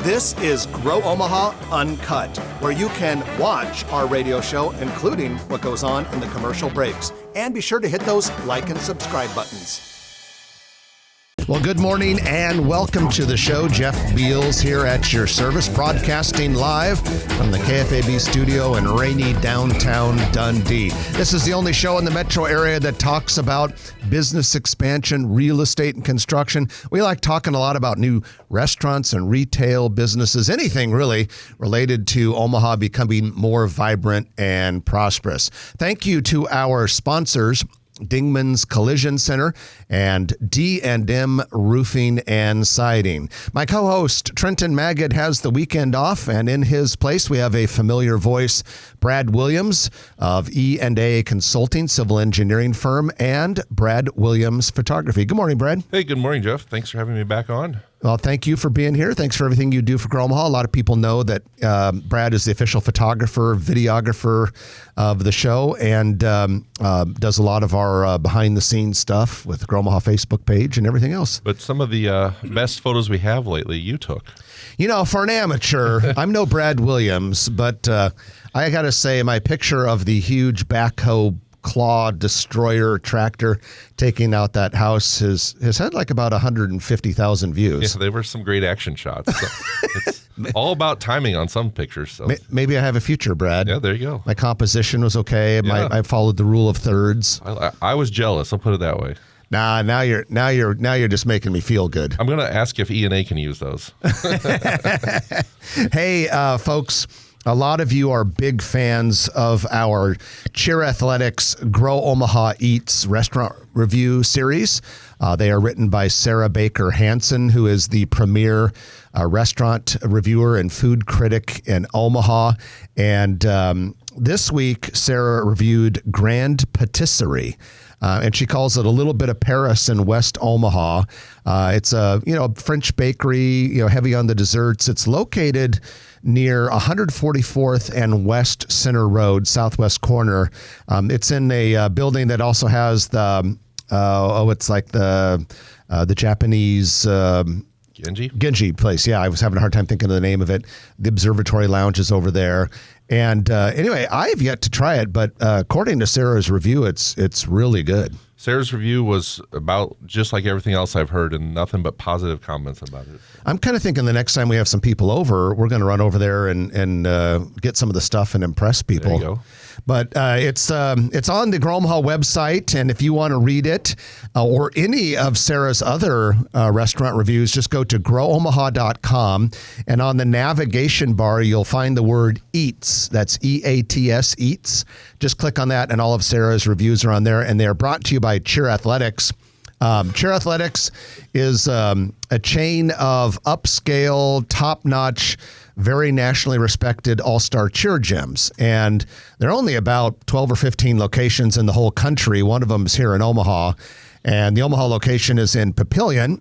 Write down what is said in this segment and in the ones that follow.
This is Grow Omaha Uncut, where you can watch our radio show, including what goes on in the commercial breaks. And be sure to hit those like and subscribe buttons. Well, good morning and welcome to the show. Jeff Beals here at your service, broadcasting live from the KFAB studio in rainy downtown Dundee. This is the only show in the metro area that talks about business expansion, real estate, and construction. We like talking a lot about new restaurants and retail businesses, anything really related to Omaha becoming more vibrant and prosperous. Thank you to our sponsors, Dingman's Collision Center and D&M Roofing and Siding. My co-host Trenton Magid has the weekend off, and in his place we have a familiar voice, Brad Williams of E&A Consulting, civil engineering firm, and Brad Williams Photography. Good morning, Brad. Hey, good morning, Jeff. Thanks for having me back on. Well, thank you for being here. Thanks for everything you do for Grow Omaha. A lot of people know that Brad is the official photographer, videographer of the show, and does a lot of our behind-the-scenes stuff with Grow Omaha Facebook page and everything else. But some of the best photos we have lately, you took. You know, for an amateur, I'm no Brad Williams, but I got to say my picture of the huge backhoe claw destroyer tractor taking out that house has had like about 150,000 views. Yeah, they were some great action shots. So it's all about timing on some pictures. So maybe I have a future, Brad. Yeah, there you go. My composition was okay. Yeah. I followed the rule of thirds. I was jealous. I'll put it that way. Nah, now you're just making me feel good. I'm going to ask if E&A can use those. Hey, folks. A lot of you are big fans of our Cheer Athletics Grow Omaha Eats restaurant review series. They are written by Sarah Baker Hansen, who is the premier restaurant reviewer and food critic in Omaha. And this week, Sarah reviewed Grand Patisserie. And she calls it a little bit of Paris in West Omaha. It's a French bakery, heavy on the desserts. It's located near 144th and West Center Road, southwest corner. It's in a building that also has the it's like the Japanese Genji place. Yeah, I was having a hard time thinking of the name of it. The observatory lounge is over there. And anyway, I have yet to try it, but according to Sarah's review, it's really good. Sarah's review was about just like everything else I've heard, and nothing but positive comments about it. I'm kind of thinking the next time we have some people over, we're going to run over there and get some of the stuff and impress people. There you go. But it's on the Grow Omaha website, and if you want to read it or any of Sarah's other restaurant reviews, just go to growomaha.com, and on the navigation bar, you'll find the word Eats. That's EATS, Eats. Just click on that, and all of Sarah's reviews are on there, and they're brought to you by Cheer Athletics. Cheer Athletics is a chain of upscale, top-notch, very nationally respected all-star cheer gyms. And there are only about 12 or 15 locations in the whole country. One of them is here in Omaha. And the Omaha location is in Papillion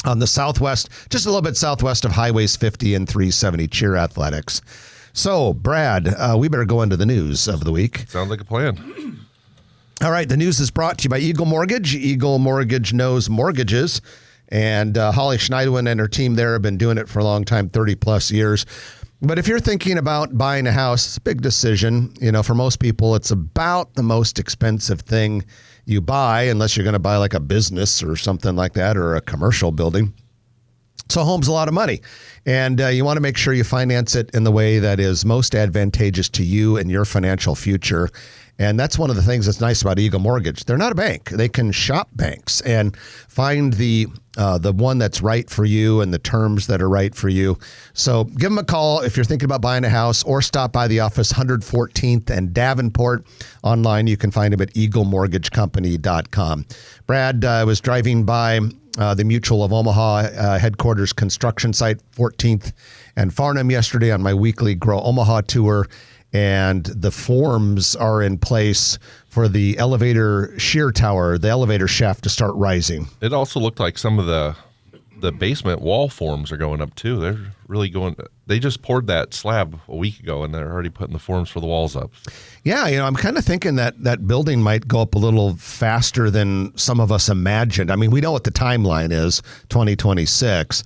on the southwest, just a little bit southwest of Highways 50 and 370, Cheer Athletics. So, Brad, we better go into the news of the week. Sounds like a plan. All right, the news is brought to you by Eagle Mortgage. Eagle Mortgage knows mortgages. And Holly Schneidwin and her team there have been doing it for a long time, 30 plus years. But if you're thinking about buying a house, it's a big decision. For most people, it's about the most expensive thing you buy, unless you're going to buy like a business or something like that, or a commercial building. So home's a lot of money. And you want to make sure you finance it in the way that is most advantageous to you and your financial future. And that's one of the things that's nice about Eagle Mortgage. They're not a bank. They can shop banks and find the one that's right for you and the terms that are right for you. So give them a call if you're thinking about buying a house, or stop by the office, 114th and Davenport. Online, you can find them at eaglemortgagecompany.com. Brad was driving by the Mutual of Omaha headquarters construction site, 14th and Farnham, yesterday on my weekly Grow Omaha tour. And the forms are in place for the elevator shear tower, the elevator shaft to start rising. It also looked like some of the basement wall forms are going up too. They're really going. They just poured that slab a week ago, and they're already putting the forms for the walls up. Yeah, I'm kind of thinking that building might go up a little faster than some of us imagined. I mean, we know what the timeline is, 2026.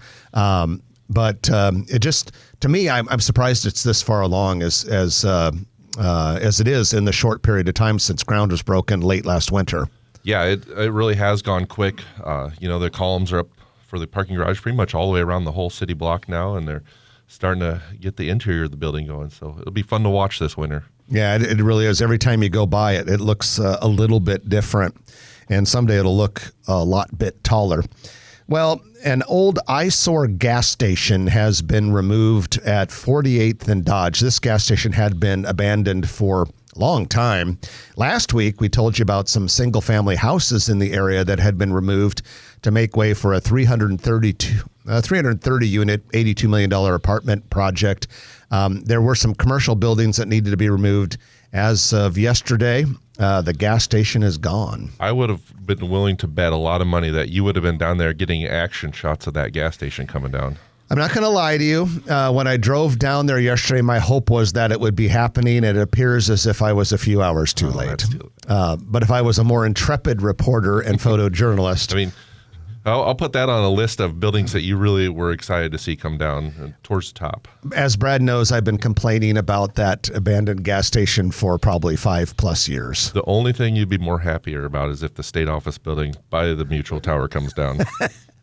But it just, to me, I'm surprised it's this far along as it is in the short period of time since ground was broken late last winter. Yeah, it really has gone quick. The columns are up for the parking garage pretty much all the way around the whole city block now, and they're starting to get the interior of the building going. So it'll be fun to watch this winter. Yeah, it really is. Every time you go by it, it looks a little bit different, and someday it'll look a lot bit taller. Well, an old eyesore gas station has been removed at 48th and Dodge. This gas station had been abandoned for a long time. Last week, we told you about some single-family houses in the area that had been removed to make way for a 330-unit, $82 million apartment project. There were some commercial buildings that needed to be removed. As of yesterday, the gas station is gone. I would have been willing to bet a lot of money that you would have been down there getting action shots of that gas station coming down. I'm not going to lie to you. When I drove down there yesterday, my hope was that it would be happening. It appears as if I was a few hours too late. But if I was a more intrepid reporter and photojournalist... I mean, I'll put that on a list of buildings that you really were excited to see come down towards the top. As Brad knows, I've been complaining about that abandoned gas station for probably 5+ years. The only thing you'd be more happier about is if the state office building by the Mutual Tower comes down.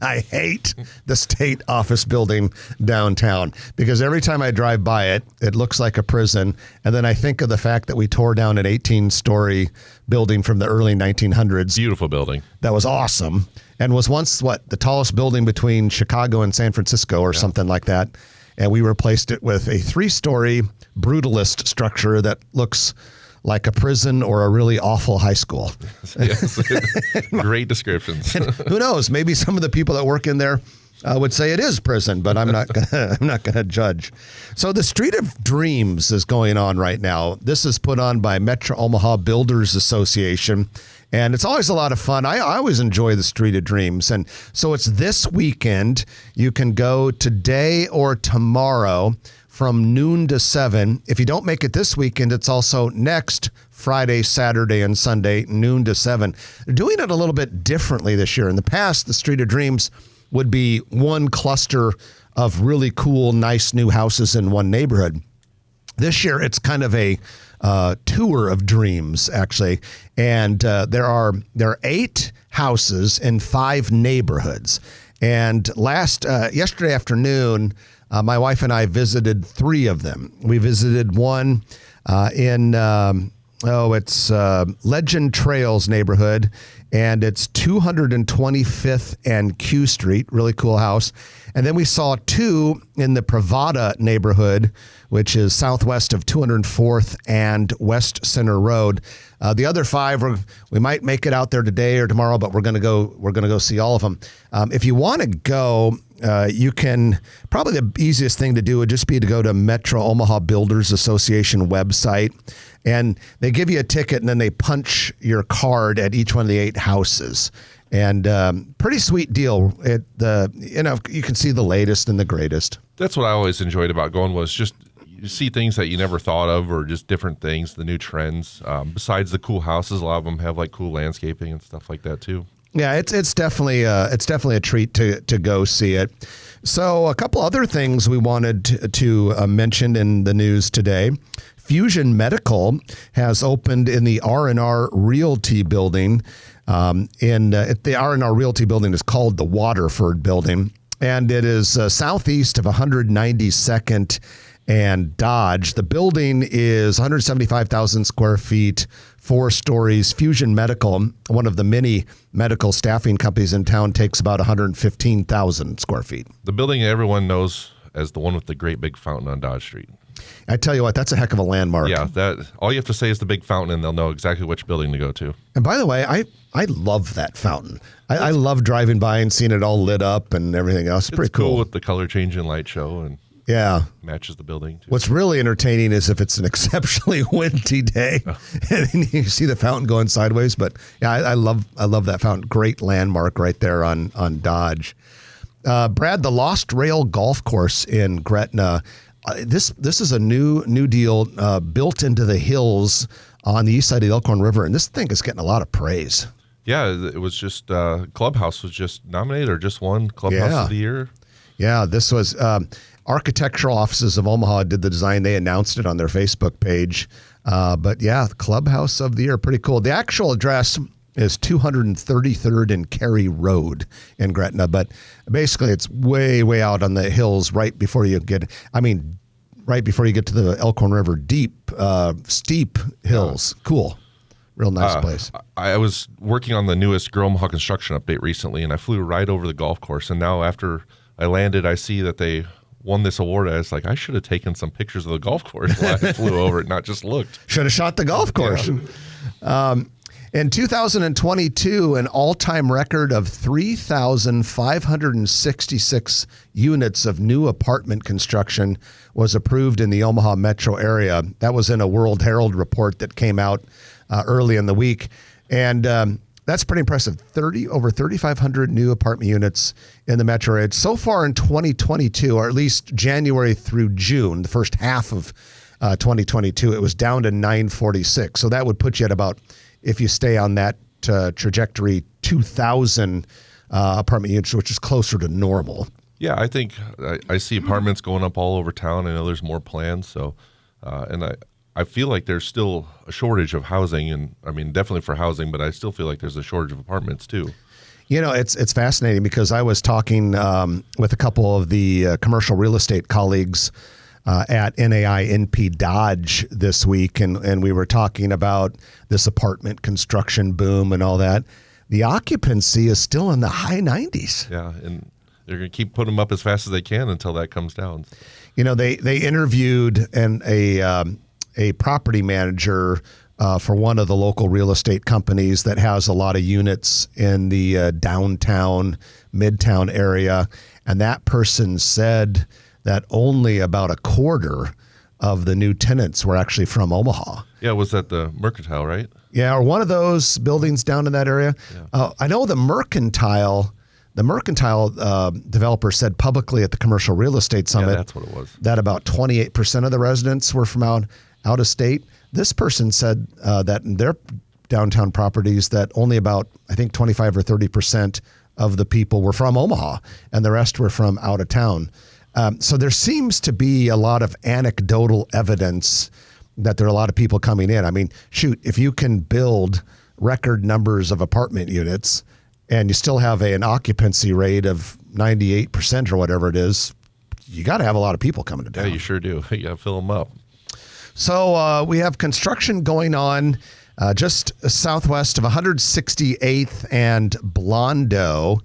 I hate the state office building downtown because every time I drive by it, it looks like a prison. And then I think of the fact that we tore down an 18-story building from the early 1900s. Beautiful building. That was awesome. And was once, the tallest building between Chicago and San Francisco or something like that. And we replaced it with a 3-story brutalist structure that looks like a prison or a really awful high school. Yes. Great descriptions. Who knows? Maybe some of the people that work in there would say it is prison, but I'm not gonna judge. So the Street of Dreams is going on right now. This is put on by Metro Omaha Builders Association, and it's always a lot of fun. I always enjoy the Street of Dreams, and so it's this weekend. You can go today or tomorrow from noon to 7. If you don't make it this weekend, it's also next Friday, Saturday, and Sunday, noon to 7. They're doing it a little bit differently this year. In the past, the Street of Dreams would be one cluster of really cool, nice new houses in one neighborhood. This year, it's kind of a tour of dreams, actually. And there are 8 houses in 5 neighborhoods. And yesterday afternoon, my wife and I visited 3 of them. We visited one in Legend Trails neighborhood, and it's 225th and Q Street, really cool house. And then we saw 2 in the Pravada neighborhood, which is southwest of 204th and West Center Road. The other 5, we might make it out there today or tomorrow, but we're gonna go see all of them. If you want to go, you can. Probably the easiest thing to do would just be to go to Metro Omaha Builders Association website, and they give you a ticket, and then they punch your card at each one of the 8 houses. And pretty sweet deal. You can see the latest and the greatest. That's what I always enjoyed about going, was just you see things that you never thought of, or just different things, the new trends. Besides the cool houses, a lot of them have like cool landscaping and stuff like that too. Yeah, it's definitely a treat to go see it. So a couple other things we wanted to mention in the news today. Fusion Medical has opened in the R&R Realty building. The R&R Realty building is called the Waterford building, and it is southeast of 192nd and Dodge. The building is 175,000 square feet, 4 stories. Fusion Medical, one of the many medical staffing companies in town, takes about 115,000 square feet. The building everyone knows as the one with the great big fountain on Dodge Street. I tell you what, that's a heck of a landmark. Yeah, that all you have to say is the big fountain, and they'll know exactly which building to go to. And by the way, I love that fountain. I love driving by and seeing it all lit up and everything else. It's pretty cool with the color changing light show, and yeah, matches the building too. What's really entertaining is if it's an exceptionally windy day and you see the fountain going sideways. But yeah, I love that fountain. Great landmark right there on Dodge. Brad, the Lost Rail Golf Course in Gretna. This is a new deal built into the hills on the east side of the Elkhorn River, and this thing is getting a lot of praise. Yeah, it was just Clubhouse was just nominated, or just won Clubhouse of the Year. Yeah, this was Architectural Offices of Omaha did the design. They announced it on their Facebook page. But yeah, Clubhouse of the Year, pretty cool. The actual address is 233rd and Cary Road in Gretna, but basically it's way, way out on the hills right before you get, right before you get to the Elkhorn River, steep hills. Cool. Real nice place. I was working on the newest Grow Omaha construction update recently, and I flew right over the golf course. And now after I landed, I see that they won this award. I was like, I should have taken some pictures of the golf course while I flew over it, not just looked. Should have shot the golf course. Yeah. In 2022, an all-time record of 3,566 units of new apartment construction was approved in the Omaha metro area. That was in a World Herald report that came out early in the week. And that's pretty impressive. Over 3,500 new apartment units in the metro area. So far in 2022, or at least January through June, the first half of 2022, it was down to 946. So that would put you at about, if you stay on that trajectory, 2,000 apartment units, which is closer to normal. Yeah, I think I see apartments going up all over town. I know there's more plans. So, and I feel like there's still a shortage of housing, and definitely for housing, but I still feel like there's a shortage of apartments too. You know, it's fascinating because I was talking with a couple of the commercial real estate colleagues at NAI NP Dodge this week, and we were talking about this apartment construction boom and all that. The occupancy is still in the high 90s. Yeah, and they're going to keep putting them up as fast as they can until that comes down. You know, they interviewed a property manager for one of the local real estate companies that has a lot of units in the downtown, midtown area, and that person said that only about a quarter of the new tenants were actually from Omaha. Yeah, was that the Mercantile, right? Yeah, or one of those buildings down in that area. Yeah. I know the Mercantile developer said publicly at the Commercial Real Estate Summit, that's what it was, that about 28% of the residents were from out of state. This person said that in their downtown properties that only about, I think, 25 or 30% of the people were from Omaha, and the rest were from out of town. So there seems to be a lot of anecdotal evidence that there are a lot of people coming in. I mean, shoot, if you can build record numbers of apartment units and you still have an occupancy rate of 98% or whatever it is, you got to have a lot of people coming to town. Yeah, you sure do. You got to fill them up. So we have construction going on just southwest of 168th and Blondo.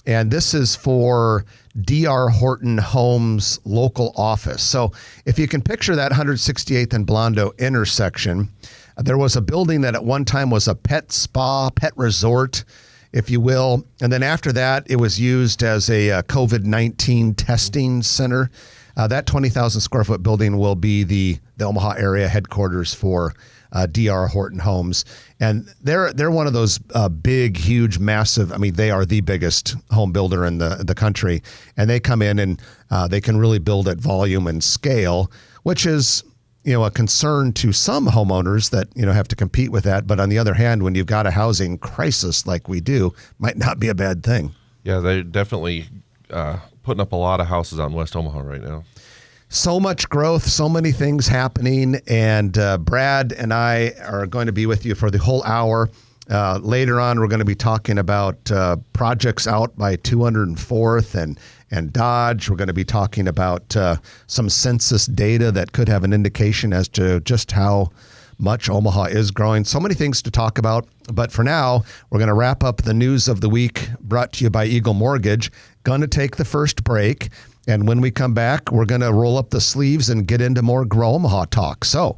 And this is for D.R. Horton Homes local office. So if you can picture that 168th and Blondo intersection, there was a building that at one time was a pet spa, pet resort, if you will. And then after that, it was used as a COVID-19 testing center. That 20,000 square foot building will be the Omaha area headquarters for D.R. Horton Homes. And they're one of those big, huge, massive, they are the biggest home builder in the country. And they come in and they can really build at volume and scale, which is, a concern to some homeowners that, have to compete with that. But on the other hand, when you've got a housing crisis like we do, might not be a bad thing. Yeah, they're definitely putting up a lot of houses out in West Omaha right now. So much growth, so many things happening, and Brad and I are going to be with you for the whole hour. Later on, we're going to be talking about projects out by 204th and Dodge. We're going to be talking about some census data that could have an indication as to just how much Omaha is growing. So many things to talk about. But for now, we're going to wrap up the news of the week brought to you by Eagle Mortgage. Going to take the first break. And when we come back, we're going to roll up the sleeves and get into more Grow Omaha talk. So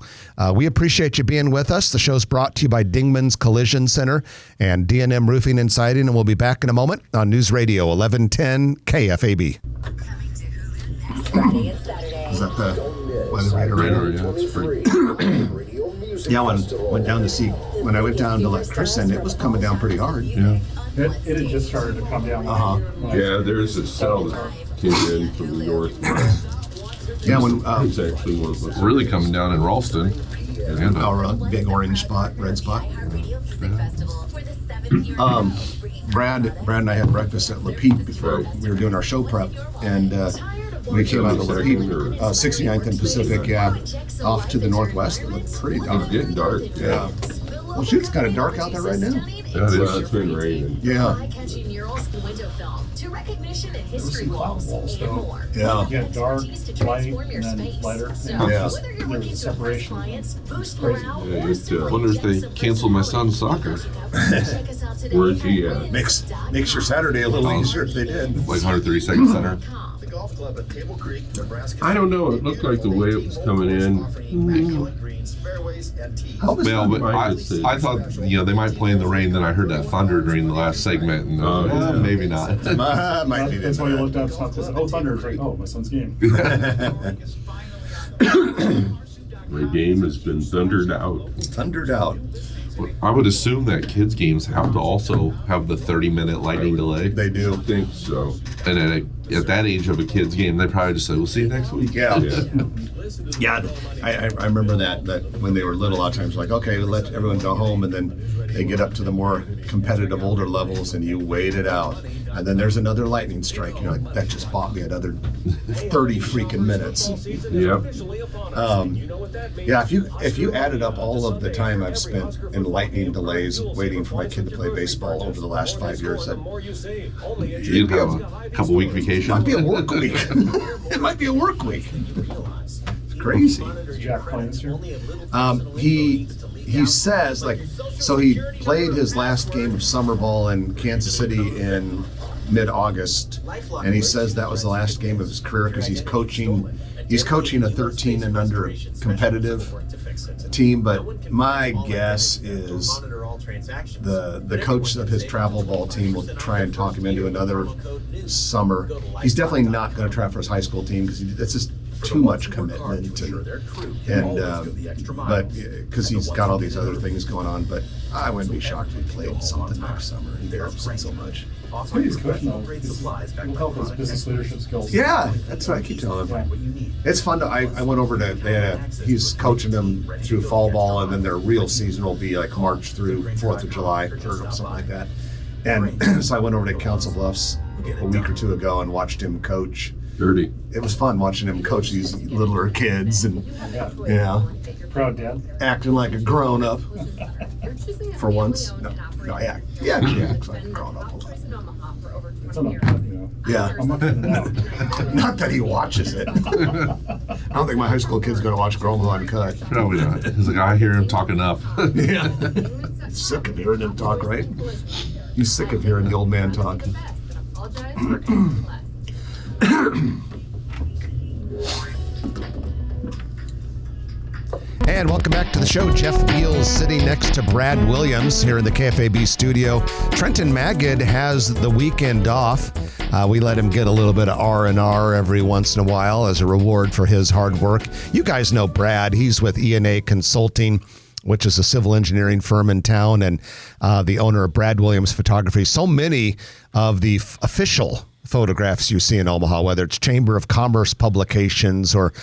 we appreciate you being with us. The show's brought to you by Dingman's Collision Center and D&M Roofing and Siding. And we'll be back in a moment on News Radio 1110 KFAB. Friday and Saturday. Is that the weather radar? Yeah, it's pretty. Yeah, when I went down to let Chris in, it was coming down pretty hard. Yeah. It had just started to come down. Yeah, there's a cell that came in from the northwest. Yeah, It's actually one of those. Really coming down in Ralston. our big orange spot, red spot. Brad and I had breakfast at Lapeep before we were doing our show prep, and we came out to Lapeep, 69th and Pacific, off to the northwest. It looked pretty dark. It's getting dark. Yeah. Well, shoot, it's kind of dark out there right now. Yeah, it's been raining. Yeah. Some cloud walls, though. Yeah. Yeah, dark, light, and then lighter. Yeah. There's a separation. It's crazy. Yeah, Wonder if they canceled my son's soccer. where's he at? Makes your Saturday a little easier if they did. Like 132nd Center. I don't know. It looked like the way it was coming in. Well, but I thought, they might play in the rain. Then I heard that thunder during the last segment, and maybe not. Might be That's why you looked up and said, "Oh, thunder!" It's like, "Oh, my son's game." My game has been thundered out. Thundered out. I would assume that kids' games have to also have the 30-minute lightning delay. They do. I think so. And at that age of a kid's game, they probably just say, "We'll see you next week." Yeah. Yeah, I remember that when they were little, a lot of times like, okay, we'll let everyone go home, and then they get up to the more competitive older levels, and you wait it out, and then there's another lightning strike. You're like, that just bought me another 30 freaking minutes. Yep. Yeah, if you added up all of the time I've spent in lightning delays waiting for my kid to play baseball over the last 5 years, You'd have a couple-week vacation. might be a work week. It might be a work week. It's crazy. Is Jack playing this year? He says, so he played his last game of summer ball in Kansas City in mid-August, and he says that was the last game of his career because he's coaching a 13 and under competitive team. But my guess is the coach of his travel ball team will try and talk him into another summer. He's definitely not going to try for his high school team because it's just too much commitment, but because he's got all these other things going on. But I wouldn't be shocked if he played something next summer. He loves it so much. He's coaching though. Will help his business leadership skills. Yeah, that's what I keep telling him. It's fun to. I went over to. He's coaching them through fall ball, and then their real season will be like March through 4th of July or something like that. And so I went over to Council Bluffs a week or two ago and watched him coach. Dirty. It was fun watching him coach these littler kids and, Proud dad. acting like a grown up for once. No, he actually acts like a grown up. It's enough, Yeah. I'm not putting it out. Not that he watches it. I don't think my high school kid's going to watch Grown Uncut. Probably not. He's like, I hear him talking up. Yeah. Sick of hearing him talk, right? He's sick of hearing the old man talk. And welcome back to the show. Jeff Beals sitting next to Brad Williams here in the KFAB studio. Trenton Magid has the weekend off. We let him get a little bit of R&R every once in a while as a reward for his hard work. You guys know Brad. He's with E&A Consulting, which is a civil engineering firm in town, and the owner of Brad Williams Photography. So many of the official photographs you see in Omaha, whether it's Chamber of Commerce publications or,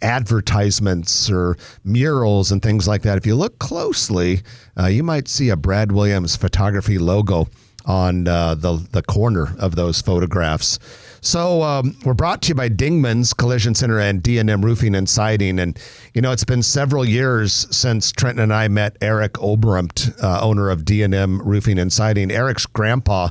advertisements or murals and things like that. If you look closely, you might see a Brad Williams Photography logo on the corner of those photographs. So we're brought to you by Dingman's Collision Center and D&M Roofing and Siding. And, it's been several years since Trenton and I met Eric Obremt, owner of D&M Roofing and Siding. Eric's grandpa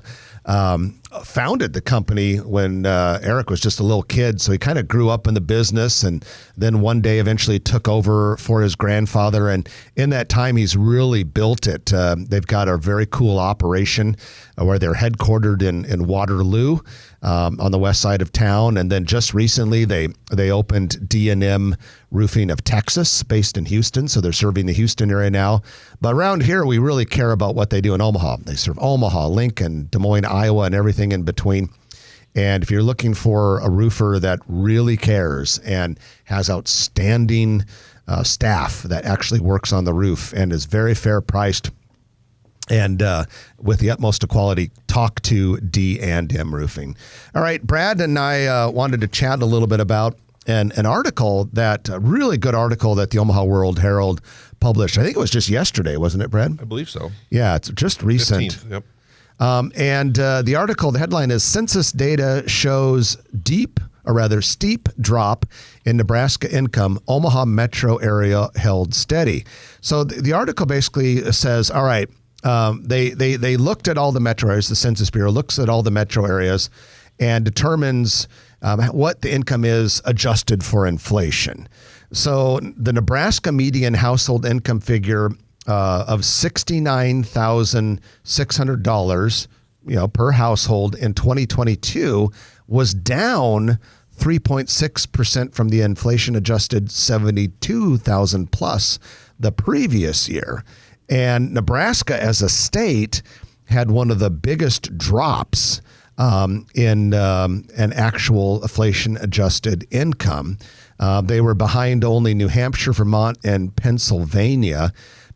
founded the company when Eric was just a little kid. So he kind of grew up in the business and then one day eventually took over for his grandfather. And in that time, he's really built it. They've got a very cool operation where they're headquartered in Waterloo on the west side of town. And then just recently, they opened D&M Roofing of Texas, based in Houston. So they're serving the Houston area now. But around here, we really care about what they do in Omaha. They serve Omaha, Lincoln, Des Moines, Iowa, and everything in between. And if you're looking for a roofer that really cares and has outstanding staff that actually works on the roof and is very fair priced and with the utmost of quality, talk to D&M Roofing. All right, Brad and I wanted to chat a little bit about an article a really good article that the Omaha World Herald published. I think it was just yesterday, wasn't it, Brad? I believe so. Yeah, it's just recent. 15th, yep. And the article, the headline is Census Data Shows Steep Drop in Nebraska Income, Omaha Metro Area Held Steady. So the article basically says, all right, they looked at all the metro areas, the Census Bureau looks at all the metro areas and determines what the income is adjusted for inflation. So the Nebraska median household income figure of $69,600, per household in 2022 was down 3.6% from the inflation adjusted 72,000 plus the previous year. And Nebraska as a state had one of the biggest drops in an actual inflation adjusted income. They were behind only New Hampshire, Vermont, and Pennsylvania.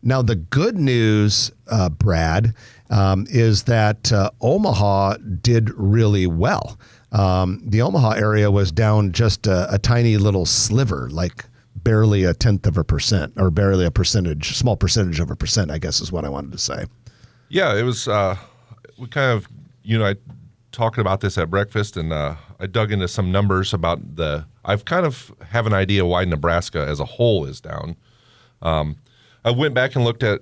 Now, the good news, Brad, is that Omaha did really well. The Omaha area was down just a tiny little sliver, like barely 0.1% or barely small percentage of a percent, I guess is what I wanted to say. Yeah, it was, we kind of, I talked about this at breakfast, and I dug into some numbers about I've kind of have an idea why Nebraska as a whole is down. I went back and looked at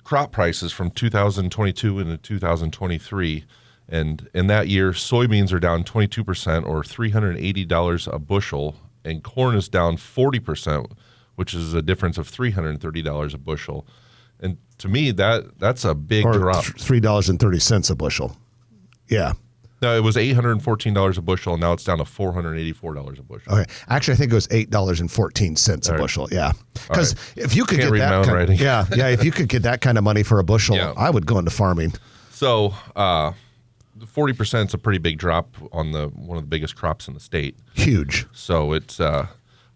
crop prices from 2022 into 2023, and in that year, soybeans are down 22% or $380 a bushel, and corn is down 40%, which is a difference of $330 a bushel. And to me, that's a big drop. $3.30 a bushel. Yeah. No, it was $814 a bushel, and now it's down to $484 a bushel. Okay, actually, I think it was $8.14 a bushel. Yeah, because if you could Can't get read my own that, writing. if you could get that kind of money for a bushel, I would go into farming. So, 40% is a pretty big drop on one of the biggest crops in the state. Huge. So it's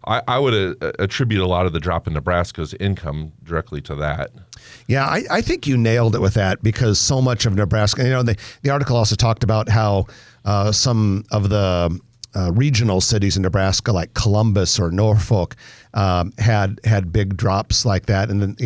I would attribute a lot of the drop in Nebraska's income directly to that. Yeah, I think you nailed it with that, because so much of Nebraska, the article also talked about how some of the regional cities in Nebraska, like Columbus or Norfolk, had big drops like that. And then,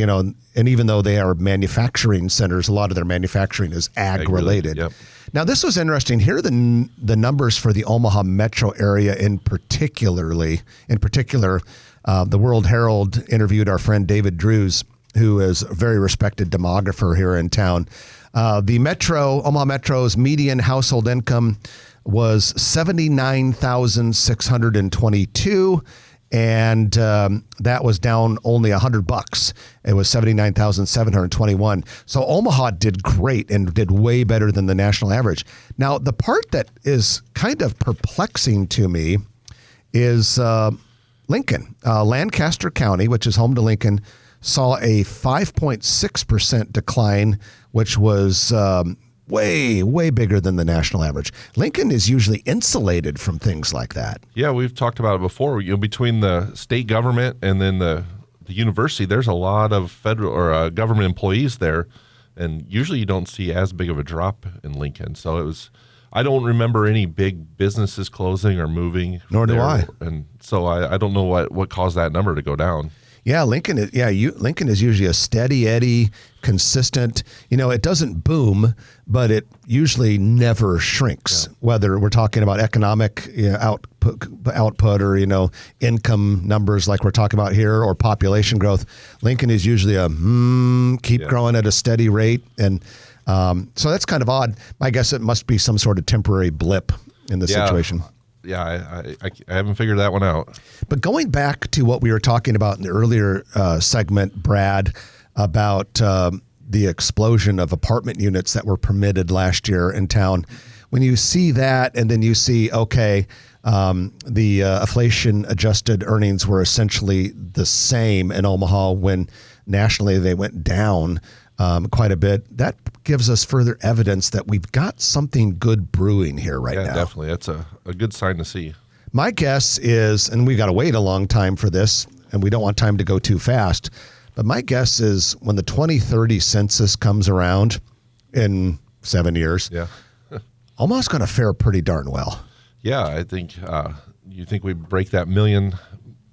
and even though they are manufacturing centers, a lot of their manufacturing is ag related. Yep. Now, this was interesting. Here are the numbers for the Omaha metro area in particular. The World Herald interviewed our friend David Drews, who is a very respected demographer here in town. The Omaha Metro's median household income was $79,622, and that was down only $100. It was $79,721. So Omaha did great and did way better than the national average. Now, the part that is kind of perplexing to me is Lincoln. Lancaster County, which is home to Lincoln, saw a 5.6% decline, which was way, way bigger than the national average. Lincoln is usually insulated from things like that. Yeah, we've talked about it before. Between the state government and then the university, there's a lot of federal or government employees there, and usually you don't see as big of a drop in Lincoln. So I don't remember any big businesses closing or moving. Nor do I. And so I don't know what caused that number to go down. Yeah, Lincoln is usually a steady Eddie, consistent. It doesn't boom, but it usually never shrinks. Yeah. Whether we're talking about economic output or income numbers like we're talking about here, or population growth, Lincoln is usually keep growing at a steady rate, and so that's kind of odd. I guess it must be some sort of temporary blip in the situation. Yeah, I haven't figured that one out. But going back to what we were talking about in the earlier segment, Brad, about the explosion of apartment units that were permitted last year in town, when you see that and then you see, the inflation-adjusted earnings were essentially the same in Omaha when nationally they went down quite a bit, that gives us further evidence that we've got something good brewing here now. Yeah, definitely. That's a good sign to see. My guess is, and we got to wait a long time for this, and we don't want time to go too fast, but my guess is when the 2030 census comes around in 7 years, Omaha's going to fare pretty darn well. Yeah, I think you think we break that million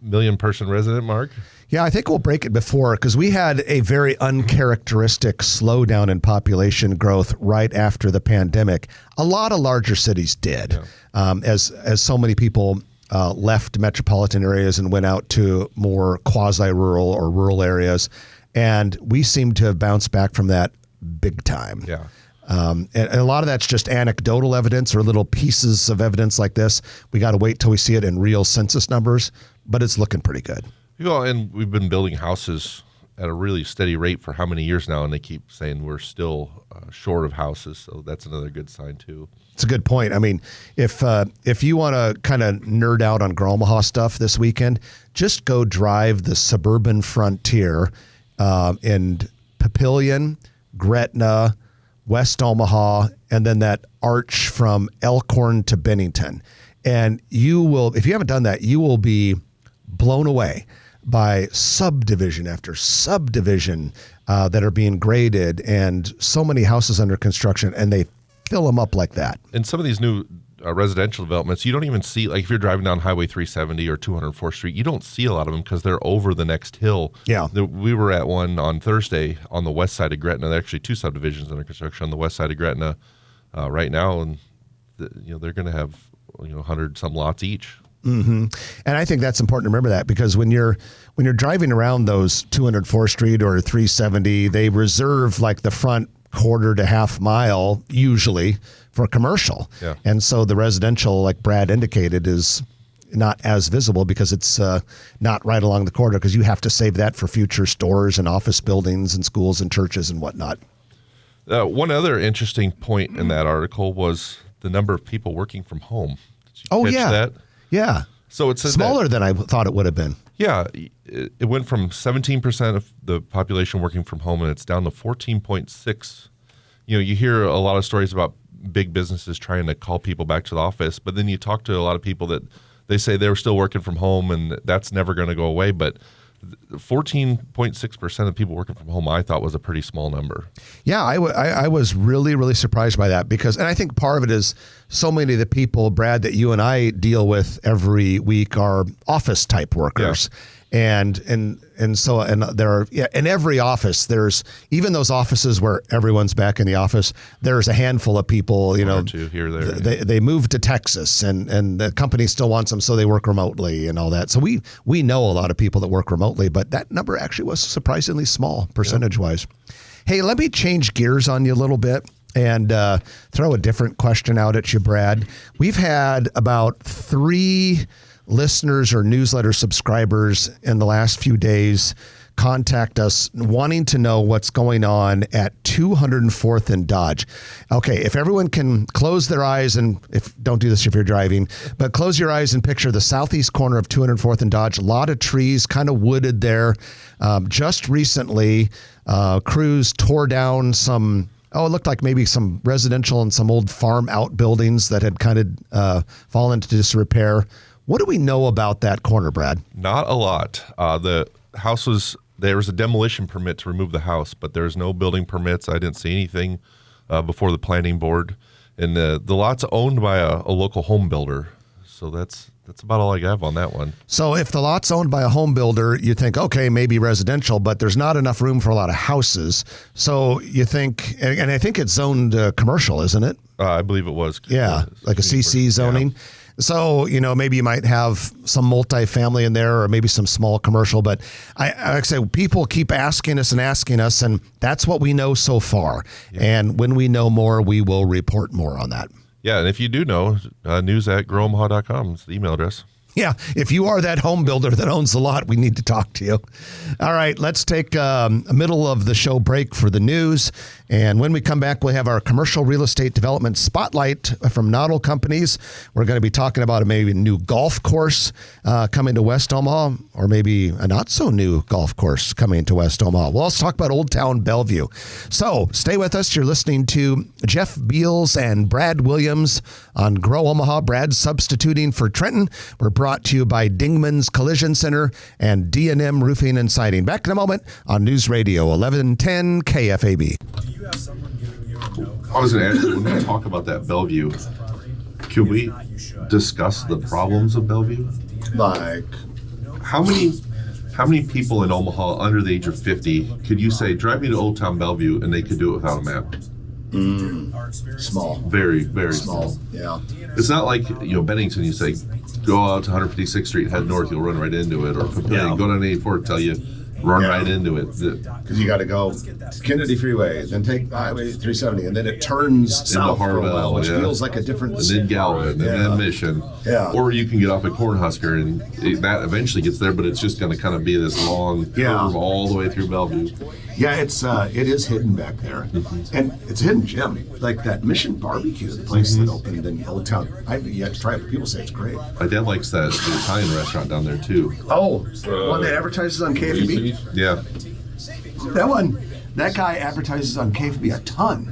million person resident mark. Yeah, I think we'll break it before because we had a very uncharacteristic slowdown in population growth right after the pandemic. A lot of larger cities did, as so many people left metropolitan areas and went out to more quasi-rural or rural areas, and we seem to have bounced back from that big time. Yeah. And a lot of that's just anecdotal evidence or little pieces of evidence like this. We got to wait till we see it in real census numbers, but it's looking pretty good. And we've been building houses at a really steady rate for how many years now, and they keep saying we're still short of houses, so that's another good sign too. It's a good point. I mean, if you want to kind of nerd out on Omaha stuff this weekend, just go drive the suburban frontier in Papillion, Gretna, West Omaha, and then that arch from Elkhorn to Bennington. And you will, if you haven't done that, you will be blown away by subdivision after subdivision that are being graded and so many houses under construction, and they fill them up like that. And some of these new residential developments, you don't even see, like if you're driving down Highway 370 or 204th Street, you don't see a lot of them because they're over the next hill. Yeah. We were at one on Thursday on the west side of Gretna. There are actually two subdivisions under construction on the west side of Gretna right now, and they're going to have 100-some lots each. Mm-hmm. And I think that's important to remember that because when you're driving around those 204th Street or 370, they reserve like the front quarter to half mile usually for commercial. Yeah. And so the residential, like Brad indicated, is not as visible because it's not right along the corridor because you have to save that for future stores and office buildings and schools and churches and whatnot. One other interesting point in that article was the number of people working from home. Did you catch that? Yeah. So it's smaller than I thought it would have been. Yeah. It went from 17% of the population working from home, and it's down to 14.6. You hear a lot of stories about big businesses trying to call people back to the office, but then you talk to a lot of people that they say they're still working from home, and that's never going to go away. But 14.6% of people working from home, I thought was a pretty small number. Yeah, I was really, really surprised by that because, and I think part of it is so many of the people, Brad, that you and I deal with every week are office type workers. Yeah. And so there are, in every office, there's even those offices where everyone's back in the office, there's a handful of people, One or two here, there. They moved to Texas and the company still wants them, so they work remotely and all that. So we know a lot of people that work remotely, but that number actually was surprisingly small percentage wise. Hey, let me change gears on you a little bit and throw a different question out at you, Brad. We've had about 3 listeners or newsletter subscribers in the last few days contact us wanting to know what's going on at 204th and Dodge. Okay, if everyone can close their eyes, and don't do this if you're driving, but close your eyes and picture the southeast corner of 204th and Dodge. A lot of trees, kind of wooded there. Just recently, crews tore down some it looked like maybe some residential and some old farm outbuildings that had kind of fallen into disrepair. What do we know about that corner, Brad? Not a lot. The house there was a demolition permit to remove the house, but there's no building permits. I didn't see anything before the planning board. And the lot's owned by a local home builder. So that's about all I have on that one. So if the lot's owned by a home builder, you think, okay, maybe residential, but there's not enough room for a lot of houses. So you think, and I think it's zoned commercial, isn't it? I believe it was. Yeah, like a CC zoning. Yeah. So, maybe you might have some multifamily in there or maybe some small commercial. But like I say, people keep asking us, and that's what we know so far. Yeah. And when we know more, we will report more on that. Yeah, and if you do know, news@growomaha.com is the email address. Yeah, if you are that home builder that owns the lot, we need to talk to you. All right, let's take a middle of the show break for the news. And when we come back, we'll have our commercial real estate development spotlight from Noddle Companies. We're going to be talking about maybe a new golf course coming to West Omaha, or maybe a not so new golf course coming to West Omaha. We'll also talk about Old Town Bellevue. So stay with us. You're listening to Jeff Beals and Brad Williams on Grow Omaha. Brad substituting for Trenton. We're brought to you by Dingman's Collision Center and D&M Roofing and Siding. Back in a moment on News Radio 1110 KFAB. I was going to ask you, when we talk about that Bellevue, can we discuss the problems of Bellevue? Like How many people in Omaha under the age of 50 could you say drive me to Old Town Bellevue and they could do it without a map? Small. Very, very small. Yeah. It's not like, Bennington, you say, go out to 156th Street, head north, you'll run right into it. Or Yeah. go down 84, tell you, run Yeah. right into it. Because you got to go Kennedy Freeway, then take Highway 370, and then it turns south for a while, Harvell, which yeah. feels like a different. And then Galvin, Yeah. and then Mission. Yeah. Or you can get off at Cornhusker, and that eventually gets there, but it's just going to kind of be this long Yeah. curve all the way through Bellevue. Yeah, it is hidden back there, and it's a hidden gem, like that Mission Barbecue place that opened in Old Town. I've yet to try it, but people say it's great. My dad likes the Italian restaurant down there, too. Oh, one that advertises on KFB. Yeah. That guy advertises on KFB a ton.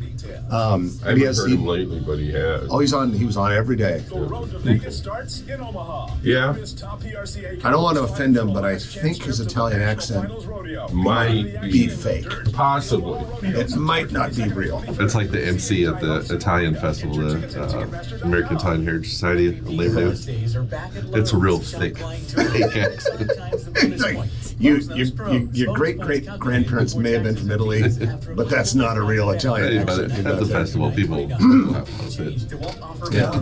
I And haven't he has heard him lately, but he has. Oh, he was on every day. Road to Vegas starts in Omaha. Yeah. I don't want to offend him, but I think his Italian accent Might be fake. Possibly. It might not be real. It's like the MC at the Italian festival, the American Italian Heritage Society of Labor Day. It's a real thick accent. Your great grandparents may have been from Italy, but that's not a real Italian Hey, but accent. at the festival, people have it. Yeah.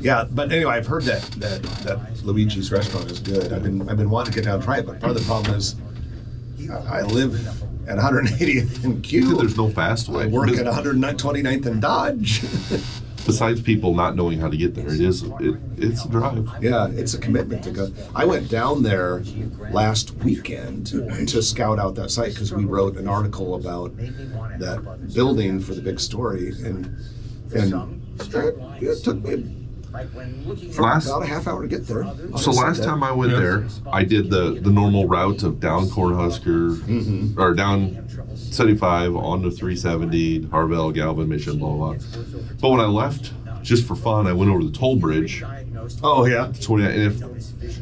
Yeah, but anyway, I've heard that Luigi's restaurant is good. I've been wanting to get down and try it, but part of the problem is I live at 180th and Q. There's no fast way. I work at 129th and Dodge. Besides people not knowing how to get there, it's a drive. Yeah, it's a commitment to go. I went down there last weekend to scout out that site because we wrote an article about that building for the big story, and it took me about a half hour to get there. So last time I went there, I did the normal route of down Cornhusker, or down 75 onto 370, Harvell, Galvin, Mission, blah, blah, blah. But when I left, just for fun, I went over the toll bridge. Oh yeah. 29, and if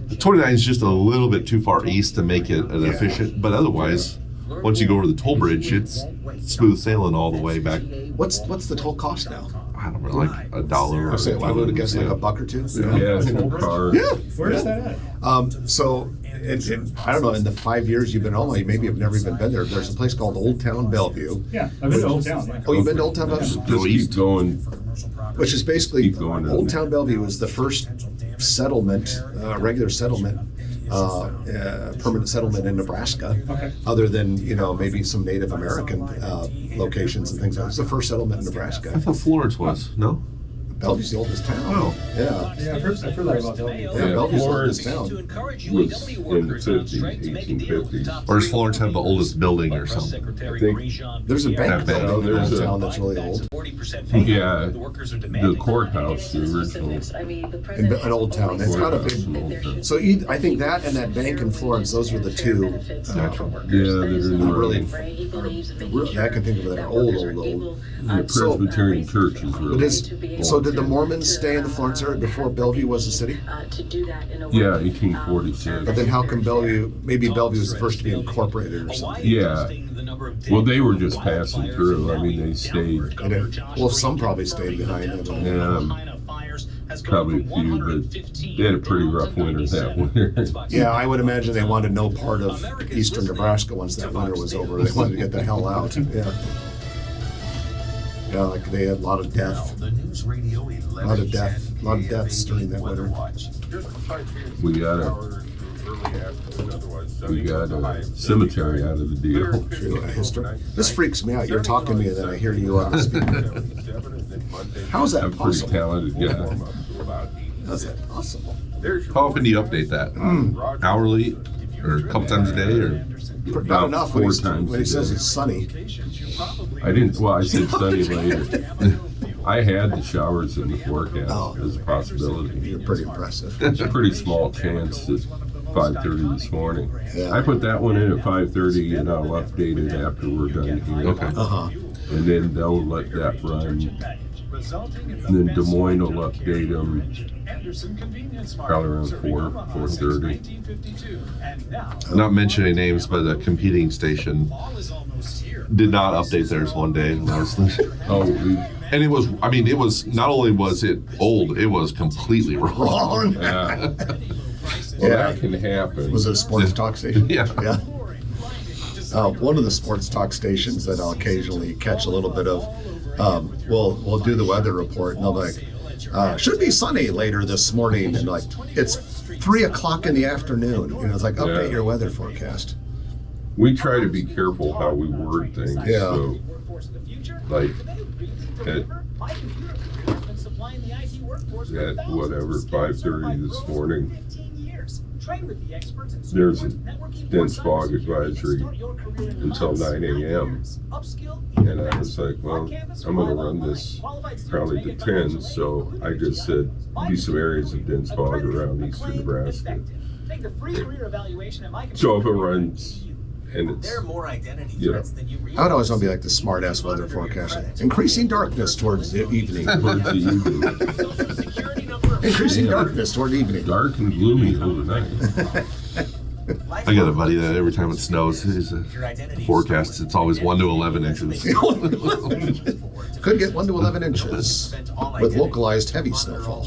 the 29 is just a little bit too far east to make it an efficient, but otherwise, once you go over the toll bridge, it's smooth sailing all the way back. What's the toll cost now? I don't know, like $1. I say I would have guessed like Yeah. a buck or two. Yeah, full car. Yeah. Where is that at? So, I don't know, in the 5 years you've been home, you maybe have never even been there. There's a place called Old Town Bellevue. Yeah, I've been to Old Town. Yeah. Oh, you've been to Old Town Bellevue? Just keep going. Which is basically, Keep going. Old Town Bellevue was the first settlement, regular settlement, permanent settlement in Nebraska, Okay. other than, maybe some Native American locations and things like that. It's the first settlement in Nebraska. I thought Florence was, no? Bellevue's the oldest town. Oh. Yeah. Yeah, I've heard that about Bellevue. Yeah, Bellevue's the oldest Florence town. was in the 50s, 1850s. Or does Florence have the oldest building or something? I think, There's a bank That building in there's Old a- Town that's really old. yeah, the courthouse, the original. In Old Town. It's got a big. So I think that and that bank in Florence, those were the two. Yeah, they're in Not the really. road. I can think of that are old. The Presbyterian Church is It really. is. So did the Mormons stay in the Florence area before Bellevue was a city? Yeah, 1846. But then how come maybe Bellevue was the first to be incorporated or something? Yeah. Well, they were just passing through. I mean, they stayed. Well, some probably stayed behind them. Probably a few, but they had a pretty rough winter that winter. Yeah, I would imagine they wanted no part of eastern Nebraska once that winter was over. They wanted to get the hell out. Yeah. Yeah, like they had a lot of death. A lot of deaths during that winter. We got a cemetery out of the deal. History. This freaks me out. You're talking to me and then I hear you on the speaker. How is that I'm a pretty possible? talented guy. How's that possible? How often do you update that? Hourly? Or a couple times a day? Or Not enough when, 4 times when he a says day. it's sunny. I said sunny later. I had the showers in the forecast as a possibility. You're pretty impressive. It's a pretty small chance at 5:30 this morning. Yeah. I put that one in at 5:30 and I'll update it after we're done here. Okay. Uh-huh. And then they'll let that run. And then Des Moines will update them probably around 4:30. Not mentioning names, but a competing station did not update theirs one day. And I was Oh, And it was, I mean, it was, not only was it old, it was completely wrong. Well, that can happen. Was it a sports talk station? Yeah. Yeah. One of the sports talk stations that I'll occasionally catch a little bit of, we'll do the weather report, and they'll be like, should be sunny later this morning, and like, it's 3 o'clock in the afternoon. You know, it's like, update your weather forecast. We try to be careful how we word things. Yeah. So, like, at whatever, 5:30 this morning, there's a dense fog advisory until 9 a.m. And I was like, well, I'm going to run this probably to 10. So I just said, be some areas of dense fog around eastern Nebraska. So if it runs and it's, you know, I would always want to be like the smart ass weather forecaster. Increasing darkness towards the evening. towards the evening, Increasing darkness toward evening. dark and gloomy overnight. I got a buddy that every time it snows, his forecast, it's always 1 to 11 inches. Could get 1 to 11 inches with localized heavy snowfall.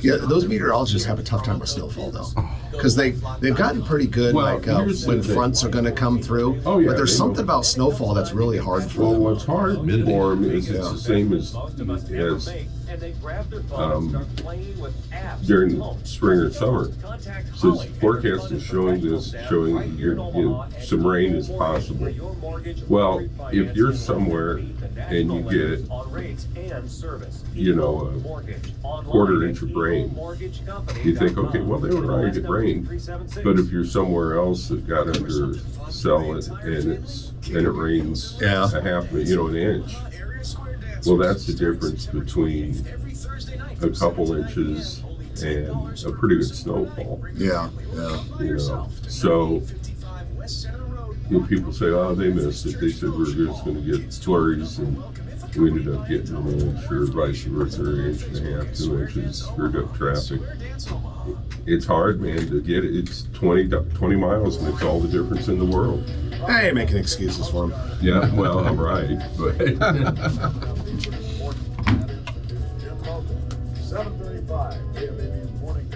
Yeah, those meteorologists have a tough time with snowfall though, because they've gotten pretty good, Well, like here's the when thing. fronts are going to come through. Oh, yeah, but there's they something know. about snowfall that's really hard for Well, them. what's hard for them is it's the same as during spring or summer. So the forecast is showing some rain is possible. Well, if you're somewhere and you get, you know, a quarter inch of rain, you think, okay, well, they were already get rain. But if you're somewhere else that got under cell and it rains Yeah. a half, an inch. Well, that's the difference between a couple inches and a pretty good snowfall. Yeah. You know, so when people say, "Oh, they missed it," they said we're just going to get flurries, and we ended up getting an inch or vice versa, an inch and a half, 2 inches, screwed up traffic. It's hard, man, to get it. It's 20 miles makes all the difference in the world. I ain't making excuses for them. Yeah, well, I'm right, but 7:35 in the morning.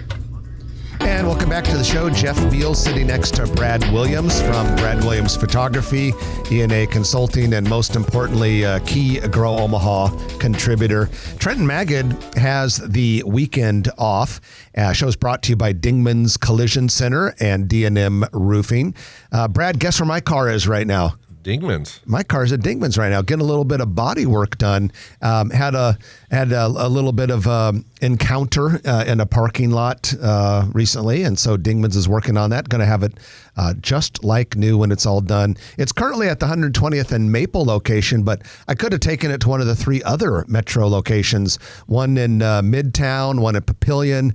And welcome back to the show. Jeff Beal sitting next to Brad Williams from Brad Williams Photography, ENA Consulting, and most importantly, key Grow Omaha contributor. Trenton Magid has the weekend off. Show's brought to you by Dingman's Collision Center and D&M Roofing. Brad, guess where my car is right now? Dingman's. My car's at Dingman's right now, getting a little bit of body work done. Had a little bit of encounter in a parking lot recently, and so Dingman's is working on that. Going to have it just like new when it's all done. It's currently at the 120th and Maple location, but I could have taken it to one of the 3 other Metro locations. One in Midtown, one at Papillion,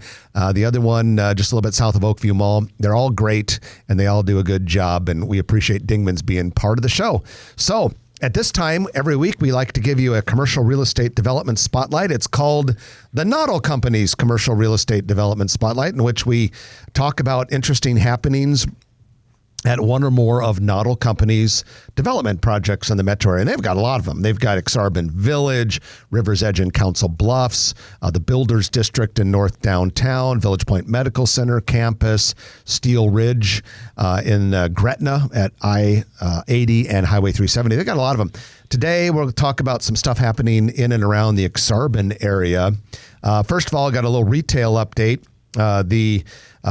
the other one just a little bit south of Oakview Mall. They're all great, and they all do a good job, and we appreciate Dingman's being part of the show. So at this time, every week, we like to give you a commercial real estate development spotlight. It's called the Noddle Company's Commercial Real Estate Development Spotlight, in which we talk about interesting happenings at one or more of Noddle Company's development projects in the metro area. And they've got a lot of them. They've got Exarban Village, River's Edge and Council Bluffs, the Builders District in North Downtown, Village Point Medical Center campus, Steel Ridge in Gretna at I-80 and Highway 370. They've got a lot of them. Today, we'll talk about some stuff happening in and around the Exarban area. First of all, I got a little retail update. The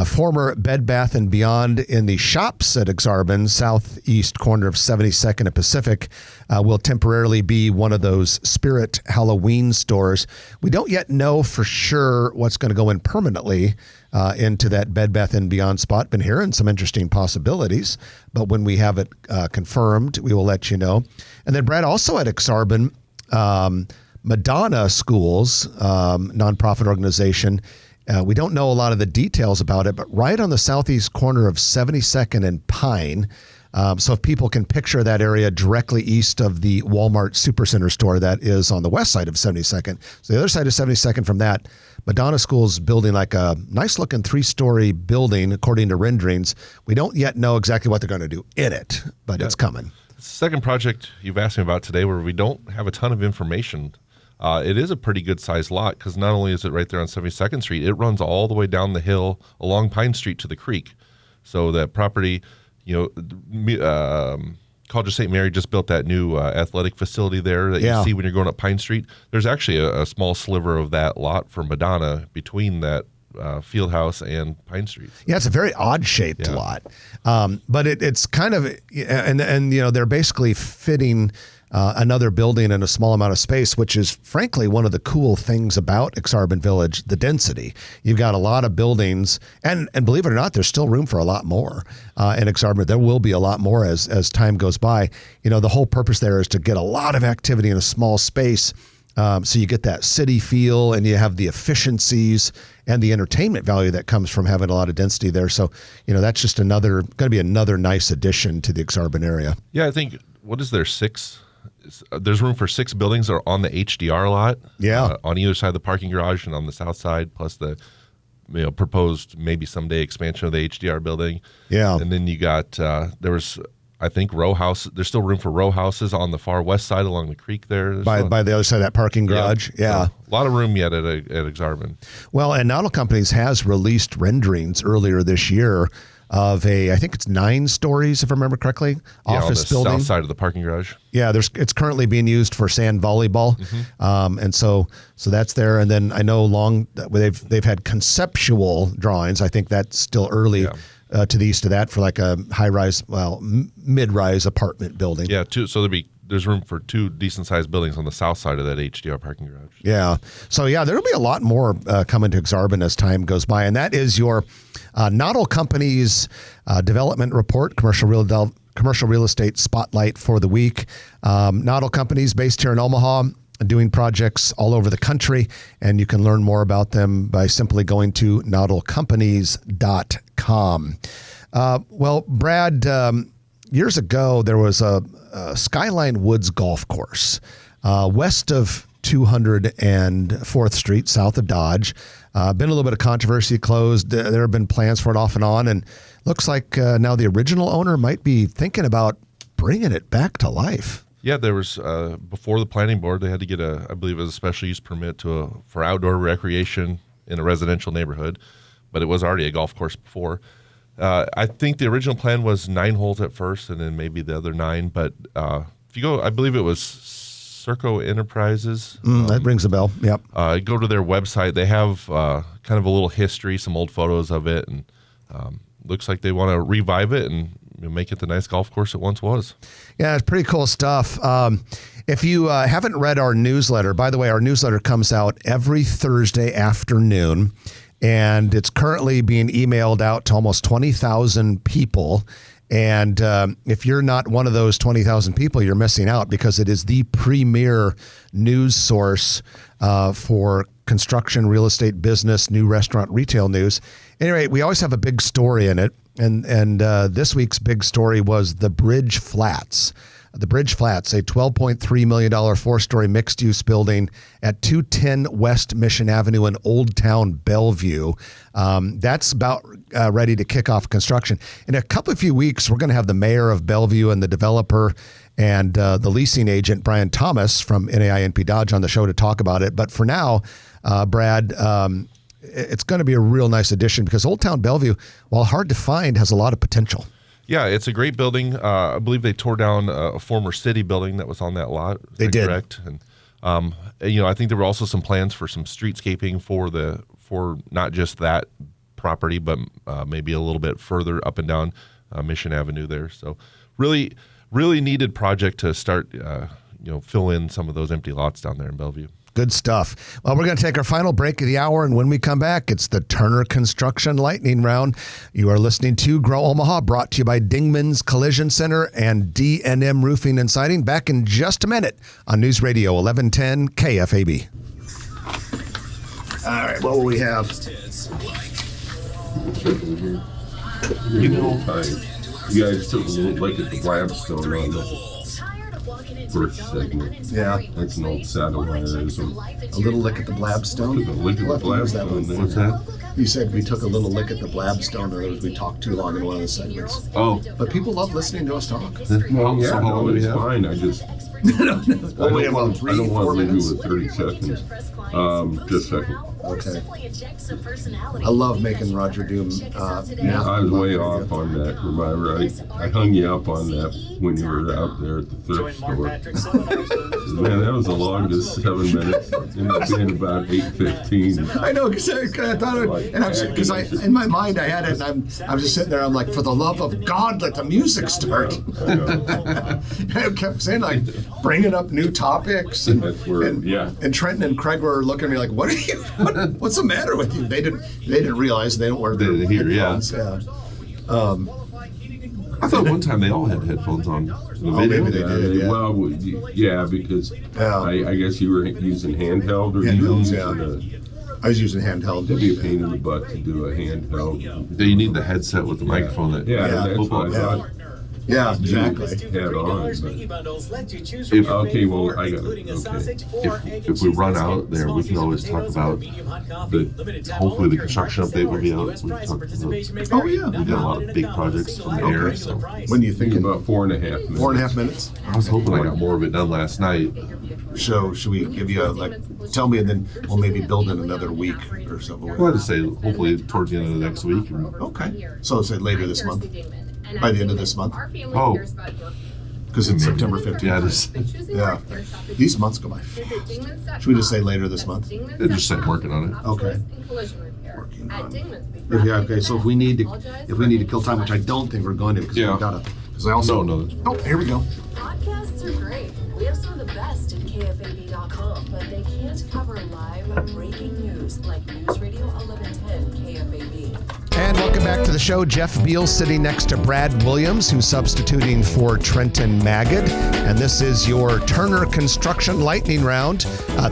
former Bed Bath & Beyond in the shops at Exarban, southeast corner of 72nd and Pacific, will temporarily be one of those Spirit Halloween stores. We don't yet know for sure what's going to go in permanently into that Bed Bath & Beyond spot. Been hearing some interesting possibilities, but when we have it confirmed, we will let you know. And then Brad, also at Exarban, Madonna Schools, nonprofit organization. We don't know a lot of the details about it, but right on the southeast corner of 72nd and Pine. So if people can picture that area directly east of the Walmart Supercenter store that is on the west side of 72nd. So the other side of 72nd from that, Madonna School's building like a nice looking 3-story building according to renderings. We don't yet know exactly what they're going to do in it, but it's coming. Second project you've asked me about today, where we don't have a ton of information. It is a pretty good sized lot because not only is it right there on 72nd Street, it runs all the way down the hill along Pine Street to the creek. So that property, College of St. Mary just built that new athletic facility there that you see when you're going up Pine Street. There's actually a small sliver of that lot for Madonna between that field house and Pine Street. Yeah, it's a very odd shaped lot, but it's kind of and they're basically fitting another building in a small amount of space, which is frankly one of the cool things about Exarban Village, the density. You've got a lot of buildings, and believe it or not, there's still room for a lot more in Exarban. There will be a lot more as time goes by. The whole purpose there is to get a lot of activity in a small space. So you get that city feel, and you have the efficiencies and the entertainment value that comes from having a lot of density there. So, that's just going to be another nice addition to the Exarban area. Yeah, I think, what is there, 6? There's room for 6 buildings that are on the HDR lot. Yeah. On either side of the parking garage and on the south side, plus the proposed maybe someday expansion of the HDR building. Yeah. And then you got, there was, I think, row house. There's still room for row houses on the far west side along the creek there. By the other side of that parking garage. Yeah. So a lot of room yet at Exarban. Well, and Nautical Companies has released renderings earlier this year of I think it's 9 stories, if I remember correctly, office building. On the south side of the parking garage. Yeah, it's currently being used for sand volleyball, and so that's there. And then I know they've had conceptual drawings. I think that's still early to the east of that for like a high-rise, mid-rise apartment building. Yeah, so there's room for 2 decent-sized buildings on the south side of that HDR parking garage. Yeah. So, there'll be a lot more coming to Exarban as time goes by. And that is your Nautical Companies development report, commercial real estate spotlight for the week. Nautical Companies based here in Omaha, doing projects all over the country. And you can learn more about them by simply going to nauticalcompanies.com. Well, Brad, years ago, there was a Skyline Woods golf course west of 204th Street, south of Dodge. Been a little bit of controversy, closed. There have been plans for it off and on, and looks like now the original owner might be thinking about bringing it back to life. Yeah, there was before the planning board, they had to get I believe it was a special use permit for outdoor recreation in a residential neighborhood, but it was already a golf course before. I think the original plan was 9 holes at first, and then maybe the other 9. But if you go, I believe it was Serco Enterprises. That rings a bell. Yep. Go to their website. They have kind of a little history, some old photos of it, and looks like they want to revive it and make it the nice golf course it once was. Yeah, it's pretty cool stuff. If you haven't read our newsletter, by the way, our newsletter comes out every Thursday afternoon. And it's currently being emailed out to almost 20,000 people. And if you're not one of those 20,000 people, you're missing out, because it is the premier news source for construction, real estate, business, new restaurant, retail news. Anyway, we always have a big story in it. And this week's big story was the Bridge Flats. The Bridge Flats, a $12.3 million 4-story mixed-use building at 210 West Mission Avenue in Old Town Bellevue. That's about ready to kick off construction. In a few weeks, we're going to have the mayor of Bellevue and the developer and the leasing agent, Brian Thomas from NAINP Dodge, on the show to talk about it. But for now, Brad, it's going to be a real nice addition, because Old Town Bellevue, while hard to find, has a lot of potential. Yeah, it's a great building. I believe they tore down a former city building that was on that lot. They did. Correct. And I think there were also some plans for some streetscaping for not just that property, but maybe a little bit further up and down Mission Avenue there. So really, really needed project to start fill in some of those empty lots down there in Bellevue. Good stuff. Well, we're going to take our final break of the hour, and when we come back, it's the Turner Construction Lightning Round. You are listening to Grow Omaha, brought to you by Dingman's Collision Center and D&M Roofing and Siding. Back in just a minute on News Radio 1110 KFAB. All right, what will we have? You guys took a little look at the Gladstone on the first segment. Yeah. That's an old satellite. A little lick at the Blabstone. Look at the Gladstone. What's that? You said we took a little lick at the Blabstone, in other words, we talked too long in one of the segments. Oh, But people love listening to us talk. well, yeah, So how long no, do we it's have? fine. I just, Well, we have about I don't 3-4 want to leave minutes. you with 30 seconds. Just a second. Okay. I love making Roger Doom nap. I was way off on that. Am I right? I hung you up on that when you were out there at the thrift store. Man, that was the longest 7 minutes. Ended up being about 8:15. I know, because I thought it, and because in my mind I had it, and I'm just sitting there. I'm like, for the love of God, let the music start. And I kept saying, like, bringing up new topics, and That's where, and Trenton and Craig were looking at me like, "What are you? What's the matter with you?" They didn't realize they don't wear their They didn't hear, yeah. headphones. I thought one time they all had headphones on. The Oh, video. maybe they did. Yeah. Well, yeah, because Yeah. I guess you were using handheld or Handhelds, you were yeah. using I was using handheld. it'd be a pain in the butt to do a handheld. Yeah, you need the headset with the microphone. That Yeah, Yeah. that's what I Yeah. thought. Yeah, exactly. Had on. If- Okay, well, I got it. Okay. If we run out there, we can always talk about hopefully the construction update will be out. We talked about, Oh yeah. we got a lot of big projects from the air. So When do you Think think? about 4.5 minutes. 4.5 minutes. I was hoping I got more of it done last night. So should we give you tell me, and then we'll maybe build in another week or so. Well, I'd just say hopefully towards the end of the next week. And Okay. So say later this month. By the end of this month? Oh. Because it's September 15th. yeah, just Yeah. These months go by fast. Should we just say later this month? just say working on it. Okay. Working on. Yeah. Okay. So if we need to kill time, which I don't think we're going to, because Yeah. we gotta. Because I also. No. Oh, here we go. Podcasts are great. We have some of the best at KFAB.com, but they can't cover live breaking news like News Radio 1110 KFAB. And welcome back to the show. Jeff Beal sitting next to Brad Williams, who's substituting for Trenton Magid. And this is your Turner Construction Lightning Round.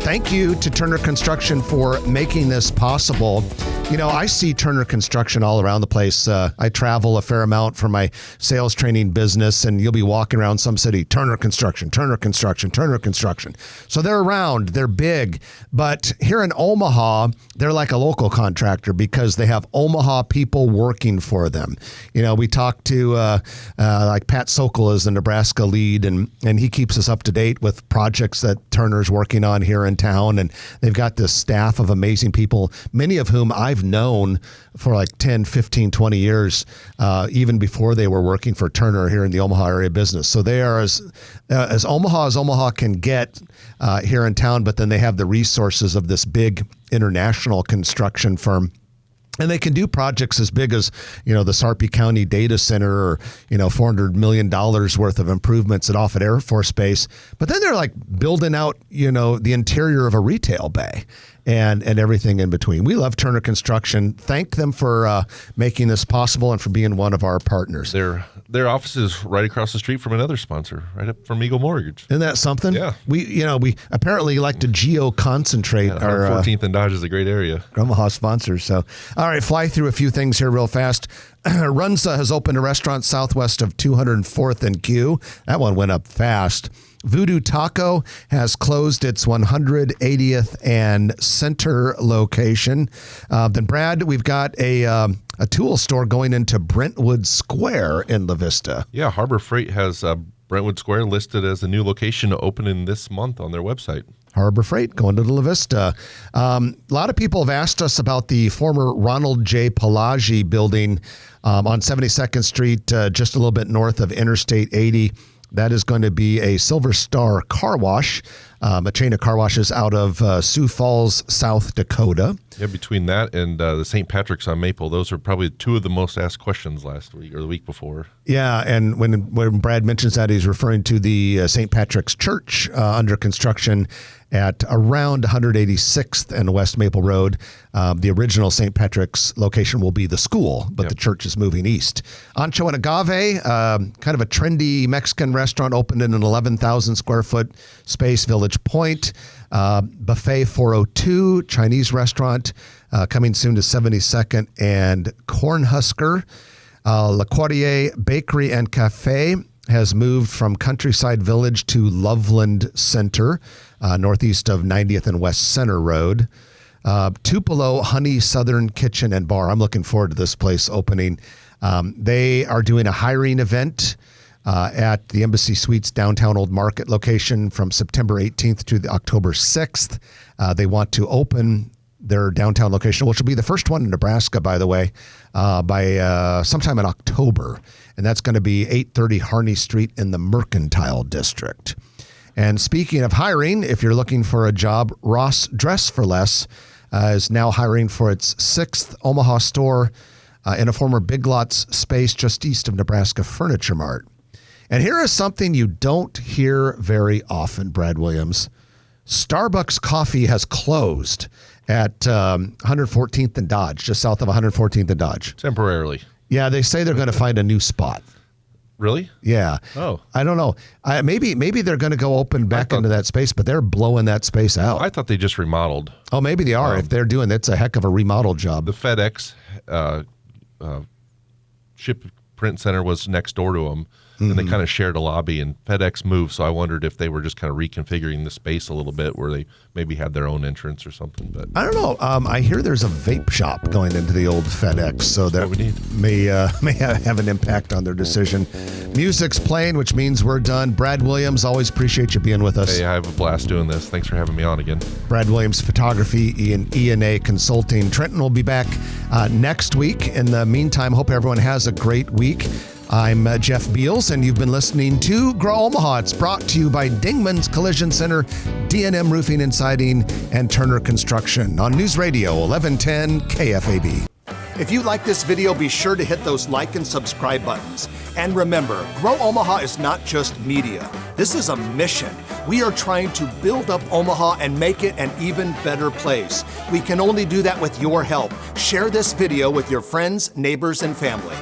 Thank you to Turner Construction for making this possible. You know, I see Turner Construction all around the place. I travel a fair amount for my sales training business, and you'll be walking around some city, Turner Construction, Turner Construction, Turner Construction. So they're around, they're big. But here in Omaha, they're like a local contractor because they have Omaha people working for them. You know, we talked to like Pat Sokol is the Nebraska lead, and he keeps us up to date with projects that Turner's working on here in town. And they've got this staff of amazing people, many of whom I've known for like 10, 15, 20 years, even before they were working for Turner here in the Omaha area business. So they are as Omaha can get here in town, but then they have the resources of this big international construction firm. And they can do projects as big as, you know, the Sarpy County Data Center or, you know, $400 million worth of improvements at Offutt Air Force Base. But then they're like building out, you know, the interior of a retail bay and everything in between. We love Turner Construction. Thank them for making this possible and for being one of our partners. Their office is right across the street from another sponsor, right up from Eagle Mortgage. Isn't that something? Yeah. We apparently like to geo-concentrate our 14th and Dodge is a great area. Omaha sponsors. So, all right, fly through a few things here real fast. Runza has opened a restaurant southwest of 204th and Q. That one went up fast. Voodoo Taco has closed its 180th and Center location. Then, Brad, we've got a tool store going into Brentwood Square in La Vista. Yeah, Harbor Freight has Brentwood Square listed as a new location opening this month on their website. Harbor Freight going to the La Vista. A lot of people have asked us about the former Ronald J. Pelagi building on 72nd Street, just a little bit north of Interstate 80. That is going to be a Silver Star car wash, a chain of car washes out of Sioux Falls, South Dakota. Yeah, between that and the St. Patrick's on Maple, those are probably two of the most asked questions last week or the week before. Yeah, and when Brad mentions that, he's referring to the St. Patrick's Church under construction at around 186th and West Maple Road. The original St. Patrick's location will be the school, but the church is moving east. Ancho and Agave, kind of a trendy Mexican restaurant, opened in an 11,000 square foot space, Village Point. Buffet 402, Chinese restaurant, coming soon to 72nd and Cornhusker. La Quartier Bakery and Cafe has moved from Countryside Village to Loveland Center, northeast of 90th and West Center Road. Tupelo Honey Southern Kitchen and Bar. I'm looking forward to this place opening. They are doing a hiring event at the Embassy Suites downtown Old Market location from September 18th to the October 6th. They want to open their downtown location, which will be the first one in Nebraska, by the way, by sometime in October. And that's going to be 830 Harney Street in the Mercantile District. And speaking of hiring, if you're looking for a job, Ross Dress for Less is now hiring for its 6th Omaha store in a former Big Lots space just east of Nebraska Furniture Mart. And here is something you don't hear very often, Brad Williams. Starbucks Coffee has closed at 114th and Dodge, just south of 114th and Dodge. Temporarily. Yeah, they say they're going to find a new spot. Really? Yeah. Oh. I don't know. Maybe they're going to go open back into that space, but they're blowing that space out. I thought they just remodeled. Oh, maybe they are. If they're doing it's a heck of a remodel job. The FedEx ship print center was next door to them, and they kind of shared a lobby, and FedEx moved, so I wondered if they were just kind of reconfiguring the space a little bit where they maybe had their own entrance or something. But I don't know. I hear there's a vape shop going into the old FedEx, so that may have an impact on their decision. Music's playing, which means we're done. Brad Williams, always appreciate you being with us. Hey, I have a blast doing this. Thanks for having me on again. Brad Williams, photography and E&A Consulting. Trenton will be back next week. In the meantime, hope everyone has a great week. I'm Jeff Beals, and you've been listening to Grow Omaha. It's brought to you by Dingman's Collision Center, D&M Roofing and Siding, and Turner Construction on News Radio 1110 KFAB. If you like this video, be sure to hit those like and subscribe buttons. And remember, Grow Omaha is not just media. This is a mission. We are trying to build up Omaha and make it an even better place. We can only do that with your help. Share this video with your friends, neighbors, and family.